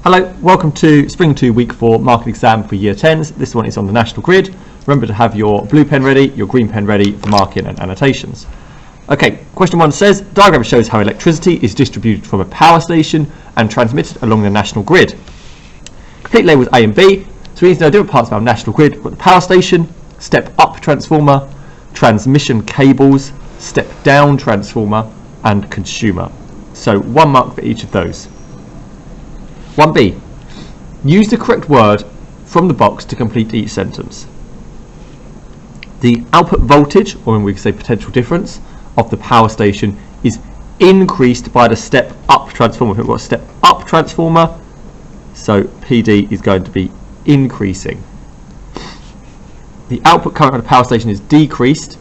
Hello, welcome to Spring 2 Week 4 marking exam for Year 10s. This one is on the national grid. Remember to have your blue pen ready, your green pen ready for marking and annotations. Okay, question 1 says, diagram shows how electricity is distributed from a power station and transmitted along the national grid. Complete labels A and B, so we need to know different parts of our national grid. We've got the power station, step up transformer, transmission cables, step down transformer and consumer. So 1 mark for each of those. 1b. Use the correct word from the box to complete each sentence. The output voltage, or we can say potential difference, of the power station is increased by the step up transformer. We've got a step up transformer, so PD is going to be increasing. The output current of the power station is decreased.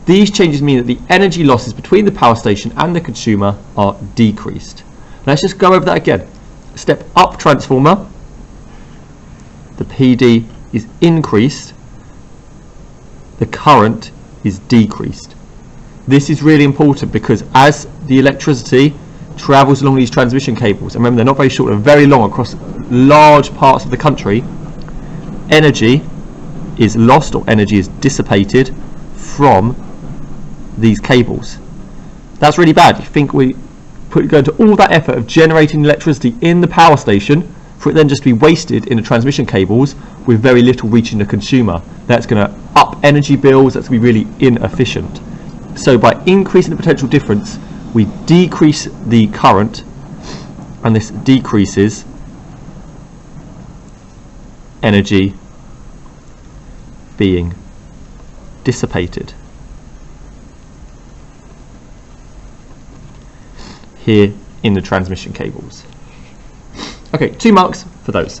These changes mean that the energy losses between the power station and the consumer are decreased. Let's just go over that again. Step up transformer, the PD is increased, the current is decreased. This is really important because as the electricity travels along these transmission cables, and remember they're not very short, they're very long across large parts of the country, energy is lost or energy is dissipated from these cables. That's really bad. You think we go into all that effort of generating electricity in the power station for it then just to be wasted in the transmission cables with very little reaching the consumer. That's going to up energy bills, that's going to be really inefficient. So by increasing the potential difference, we decrease the current, and this decreases energy being dissipated. Here in the transmission cables. Okay, 2 marks for those.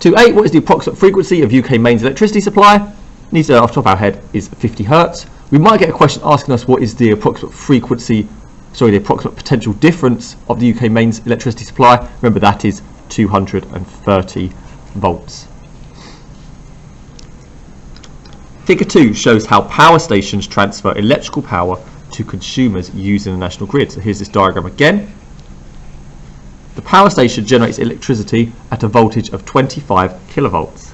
2a, what is the approximate frequency of UK mains electricity supply? Needs to know off the top of our head is 50 Hertz. We might get a question asking us what is the approximate frequency, the approximate potential difference of the UK mains electricity supply. Remember that is 230 volts. Figure 2 shows how power stations transfer electrical power to consumers using the national grid. So here's this diagram again. The power station generates electricity at a voltage of 25 kilovolts.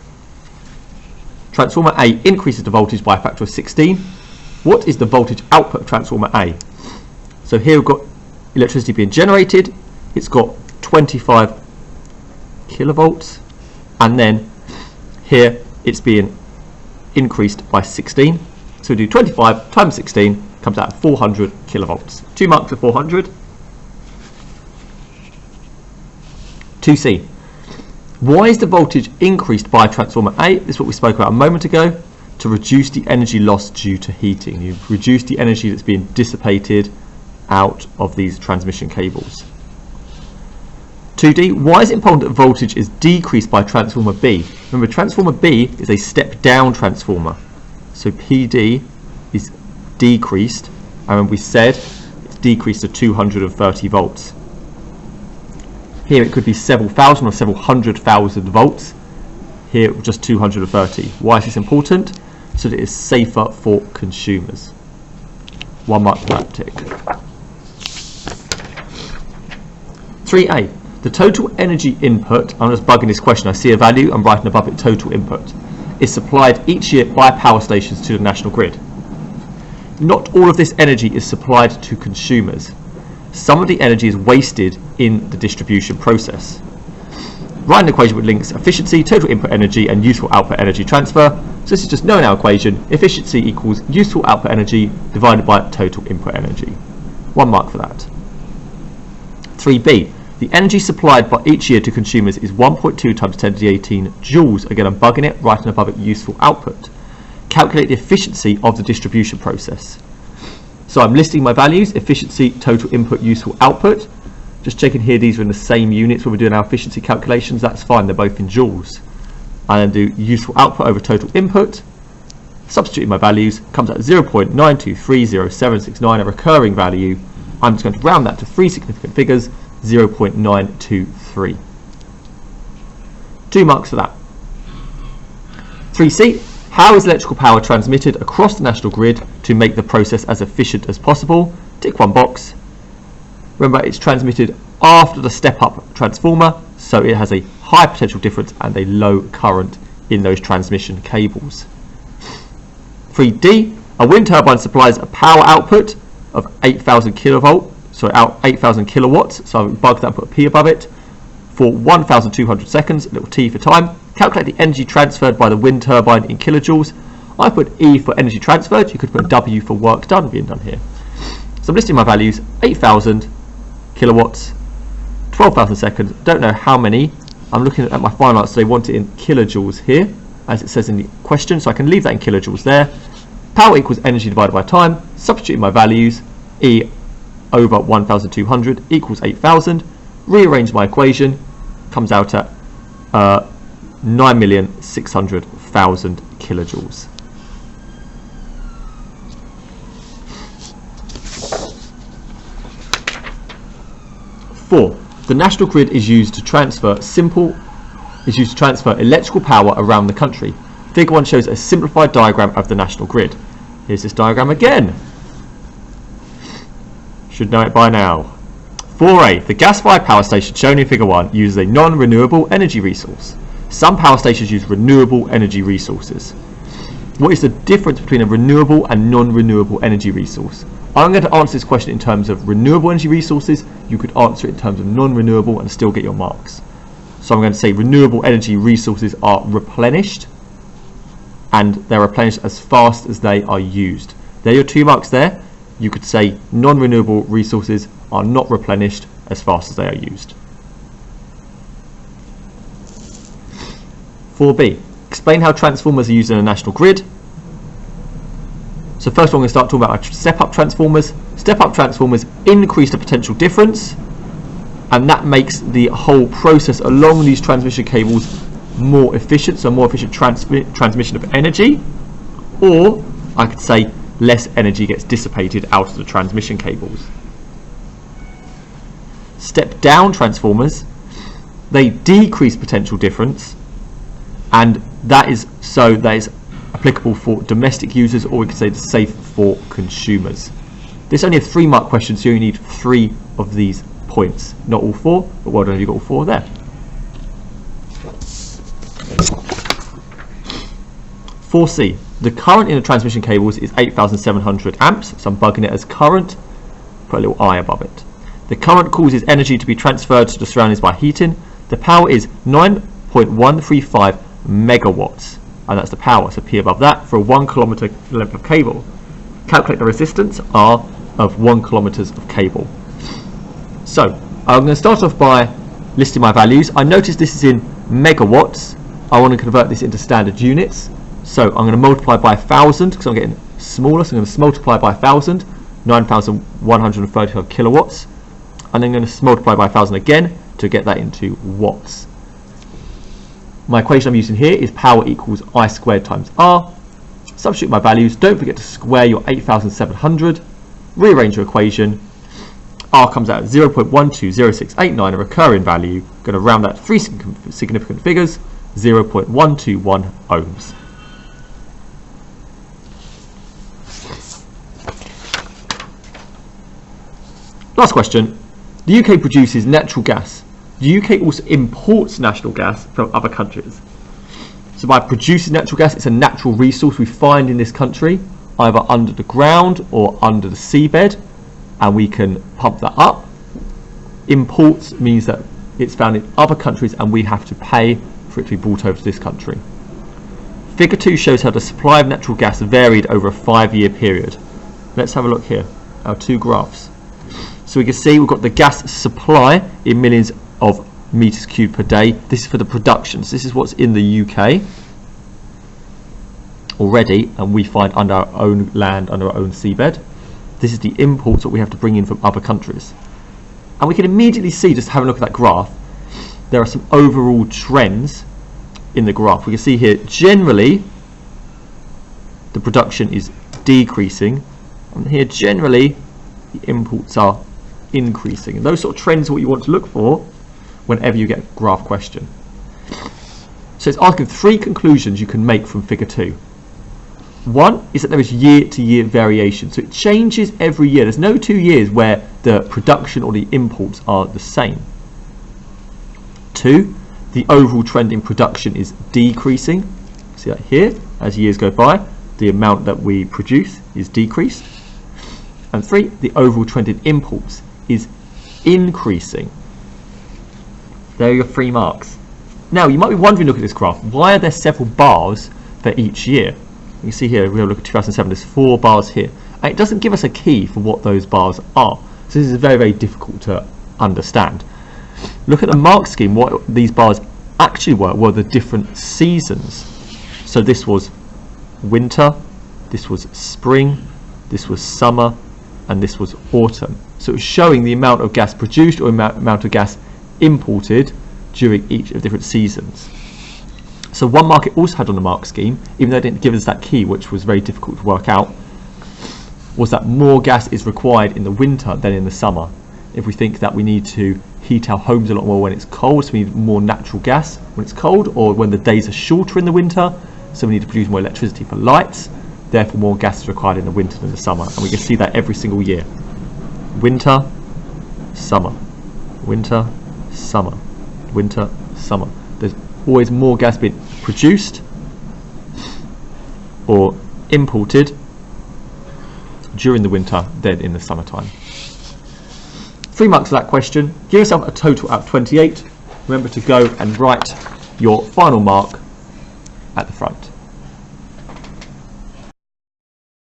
Transformer A increases the voltage by a factor of 16. What is the voltage output of transformer A? So here we've got electricity being generated. It's got 25 kilovolts, and then here it's being increased by 16. So we do 25 times 16 comes out at 400 kilovolts. 2 marks for 400. 2c. Why is the voltage increased by transformer A? This is what we spoke about a moment ago. To reduce the energy loss due to heating. You reduce the energy that's being dissipated out of these transmission cables. 2d. Why is it important that voltage is decreased by transformer B? Remember, transformer B is a step down transformer, so PD is decreased, and we said it's decreased to 230 volts. Here it could be several thousand or several hundred thousand volts. Here just 230. Why is this important? So that it is safer for consumers. 1 mark for that tick. 3a. The total energy input, I'm just bugging this question, I see a value, I'm writing above it total input, is supplied each year by power stations to the national grid. Not all of this energy is supplied to consumers. Some of the energy is wasted in the distribution process. Write an equation which links efficiency, total input energy and useful output energy transfer. So this is just knowing our equation, efficiency equals useful output energy divided by total input energy. 1 mark for that. 3b. The energy supplied by each year to consumers is 1.2 times 10 to the 18 joules. Again, I'm bugging it, writing above it useful output. Calculate the efficiency of the distribution process. So I'm listing my values, efficiency, total input, useful output. Just checking here, these are in the same units when we're doing our efficiency calculations. That's fine, they're both in joules. I then do useful output over total input. Substituting my values, comes out 0.92307769, a recurring value. I'm just going to round that to 3 significant figures, 0.923. 2 marks for that. 3c. How is electrical power transmitted across the national grid to make the process as efficient as possible? Tick one box. Remember, it's transmitted after the step-up transformer, so it has a high potential difference and a low current in those transmission cables. 3D, a wind turbine supplies a power output of 8,000 kilowatts, so I've bugged that and put a P above it, for 1,200 seconds, a little T for time. Calculate the energy transferred by the wind turbine in kilojoules. I put E for energy transferred, you could put W for work done being done here. So I'm listing my values, 8,000 kilowatts, 12,000 seconds, don't know how many. I'm looking at my final answer, so they want it in kilojoules here, as it says in the question, so I can leave that in kilojoules there. Power equals energy divided by time, substitute my values, E over 1,200 equals 8,000, rearrange my equation, comes out at 9,600,000 kilojoules. Four, the national grid is used to transfer electrical power around the country. Figure 1 shows a simplified diagram of the national grid. Here's this diagram again. Should know it by now. 4a, the gas-fired power station shown in figure 1 uses a non-renewable energy resource. Some power stations use renewable energy resources. What is the difference between a renewable and non-renewable energy resource? I'm going to answer this question in terms of renewable energy resources. You could answer it in terms of non-renewable and still get your marks. So I'm going to say renewable energy resources are replenished, and they're replenished as fast as they are used. There are your 2 marks there. You could say non-renewable resources are not replenished as fast as they are used. 4b, explain how transformers are used in a national grid. So first of all, I'm going to start talking about our step-up transformers. Step-up transformers increase the potential difference, and that makes the whole process along these transmission cables more efficient, so more efficient transmission of energy, or I could say less energy gets dissipated out of the transmission cables. Step-down transformers, they decrease potential difference, and that is applicable for domestic users, or we could say it's safe for consumers. This is only a 3-mark question, so you only need 3 of these points, not all 4, but well done if you got all 4 there. 4c, the current in the transmission cables is 8,700 amps, so I'm bugging it as current, put a little I above it. The current causes energy to be transferred to the surroundings by heating. The power is 9.135 megawatts, and that's the power, so P above that, for a 1 kilometer length of cable. Calculate the resistance R of 1 kilometers of cable. So I'm going to start off by listing my values. I notice this is in megawatts. I want to convert this into standard units, so I'm going to multiply by 1,000 because I'm getting smaller, so I'm going to multiply by 1,000, 9,135 kilowatts, and then I'm going to multiply by 1,000 again to get that into watts. My equation I'm using here is power equals I squared times R. Substitute my values. Don't forget to square your 8,700. Rearrange your equation. R comes out at 0.120689, a recurring value. Going to round that to 3 significant figures, 0.121 ohms. Last question. The UK produces natural gas. The UK also imports natural gas from other countries. So by producing natural gas, it's a natural resource we find in this country, either under the ground or under the seabed, and we can pump that up. Imports means that it's found in other countries and we have to pay for it to be brought over to this country. Figure 2 shows how the supply of natural gas varied over a 5-year period. Let's have a look here, our 2 graphs. So we can see we've got the gas supply in millions of meters cubed per day. This is for the production. So this is what's in the UK already, and we find under our own land, under our own seabed. This is the imports that we have to bring in from other countries. And we can immediately see, just having a look at that graph, there are some overall trends in the graph. We can see here, generally, the production is decreasing, and here, generally, the imports are increasing. And those sort of trends are what you want to look for whenever you get a graph question. So it's asking 3 conclusions you can make from figure 2. One is that there is year-to-year variation, so it changes every year. There's no 2 years where the production or the imports are the same. 2, the overall trend in production is decreasing. See that here, as years go by, the amount that we produce is decreased. And 3, the overall trend in imports is increasing. There are your 3 marks. Now, you might be wondering, look at this graph, why are there several bars for each year? You can see here, we're going to look at 2007, there's 4 bars here. And it doesn't give us a key for what those bars are. So this is very, very difficult to understand. Look at the mark scheme. What these bars actually were the different seasons. So this was winter, this was spring, this was summer, and this was autumn. So it was showing the amount of gas produced or amount of gas imported during each of the different seasons. So one mark it also had on the mark scheme, even though it didn't give us that key, which was very difficult to work out, was that more gas is required in the winter than in the summer. If we think that we need to heat our homes a lot more when it's cold, so we need more natural gas when it's cold, or when the days are shorter in the winter, so we need to produce more electricity for lights, therefore more gas is required in the winter than the summer. And we can see that every single year. Winter, summer, winter, summer, winter, summer. There's always more gas being produced or imported during the winter than in the summertime. 3 marks for that question. Give yourself a total out of 28. Remember to go and write your final mark at the front.